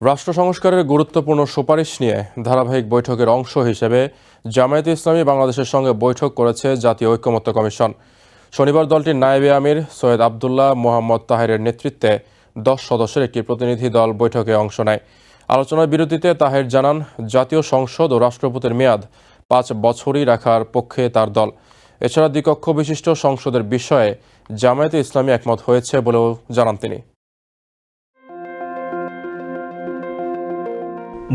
রাষ্ট্র সংস্কারের গুরুত্বপূর্ণ সুপারিশ নিয়ে ধারাবাহিক বৈঠকের অংশ হিসেবে জামায়াতে ইসলামী বাংলাদেশের সঙ্গে বৈঠক করেছে জাতীয় ঐকমত্য কমিশন। শনিবার দলটির নায়েবে আমির সৈয়দ আবদুল্লাহ মোহাম্মদ তাহেরের নেতৃত্বে 10 সদস্যের একটি প্রতিনিধি দল বৈঠকে অংশ নেয়। আলোচনার বিরতিতে তাহের জানান, জাতীয় সংসদ ও রাষ্ট্রপতির মেয়াদ 5 বছরই রাখার পক্ষে তার দল। এছাড়া দ্বিকক্ষ বিশিষ্ট সংসদের বিষয়ে জামায়াতে ইসলামী একমত হয়েছে বলেও জানান তিনি।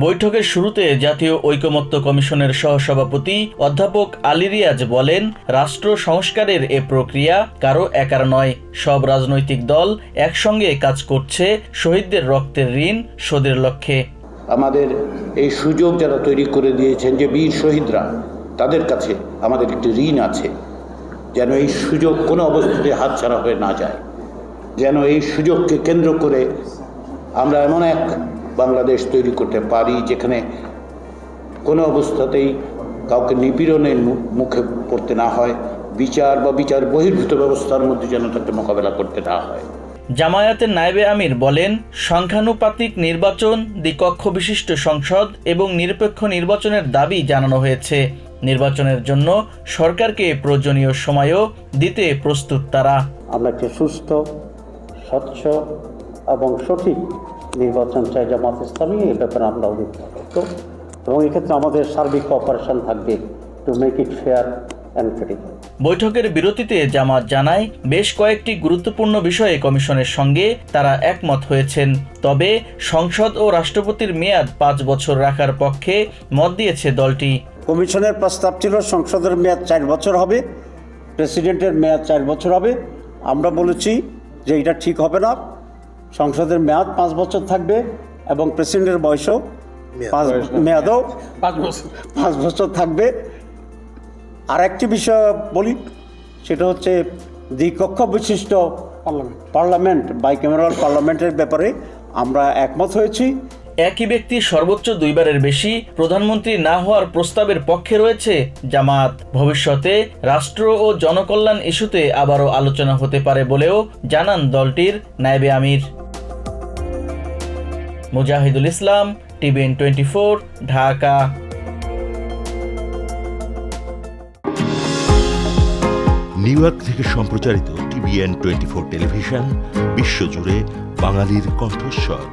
বৈঠকের শুরুতে জাতীয় ঐকমত্য কমিশনের সহসভাপতি অধ্যাপক আলী রিয়াজ বলেন, রাষ্ট্র সংস্কারের এ প্রক্রিয়া কারো একার নয়, সব রাজনৈতিক দল একসঙ্গে কাজ করছে শহীদদের রক্তের ঋণ শোধের লক্ষ্যে। আমাদের এই সুযোগ যারা তৈরি করে দিয়েছেন যে বীর শহীদরা, তাদের কাছে আমাদের একটি ঋণ আছে, যেন এই সুযোগ কোনো অবস্থাতে হাতছাড়া হয়ে না যায়, যেন এই সুযোগকে কেন্দ্র করে আমরা এমন এক বাংলাদেশ তৈরি করতে পারি যেখানে কোনো অবস্থাতেই কাউকে নিপীড়নের মুখে পড়তে না হয়, বিচার বা বিচার বহির্ভূত ব্যবস্থার মধ্যে যেন তাকে মোকাবেলা করতে না হয়। জামায়াতের নায়েবে আমির বলেন, সংখ্যানুপাতিক নির্বাচন, দ্বিকক্ষ বিশিষ্ট সংসদ এবং নিরপেক্ষ নির্বাচনের দাবি জানানো হয়েছে। নির্বাচনের জন্য সরকারকে প্রয়োজনীয় সময়ও দিতে প্রস্তুত তারা। আমরা একটি সুষ্ঠু, স্বচ্ছ এবং সঠিক নির্বাচন চাই জামাত ইসলামী, এ ব্যাপারে আমরা অধিকৃত এবং এক্ষেত্রে আমাদের সার্বিক অপারেশন থাকবে to make it fair and credible. বৈঠকের বিরতিতে জামাত জানায়, বেশ কয়েকটি গুরুত্বপূর্ণ বিষয়ে কমিশনের সঙ্গে তারা একমত হয়েছেন। তবে সংসদ ও রাষ্ট্রপতির মেয়াদ 5 বছর রাখার পক্ষে মত দিয়েছে দলটি। কমিশনের প্রস্তাব ছিল সংসদের মেয়াদ 4 বছর হবে, প্রেসিডেন্টের মেয়াদ 4 বছর হবে। আমরা বলেছি যে এটা ঠিক হবে না, সংসদের মেয়াদ 5 বছর থাকবে এবং প্রেসিডেন্টের বয়সও মেয়াদও 5 বছর থাকবে। আর একটি বিষয় বলি, সেটা হচ্ছে দ্বিকক্ষ বিশিষ্ট পার্লামেন্ট, বাইক্যামেরাল পার্লামেন্টের ব্যাপারে আমরা একমত হয়েছি। একই ব্যক্তি সর্বোচ্চ 2 বারের বেশি প্রধানমন্ত্রী না হওয়ার প্রস্তাবের পক্ষে রয়েছে জামাত। ভবিষ্যতে রাষ্ট্র ও জনকল্যাণ ইস্যুতে আবারও আলোচনা হতে পারে বলেও জানান দলটির নায়েবে আমির। Mujahidul Islam, TVN 24, Dhaka. New York থেকে সম্প্রচারিত টিভিএন 24 টেলিভিশন বিশ্বজুড়ে বাঙালির কণ্ঠস্বর।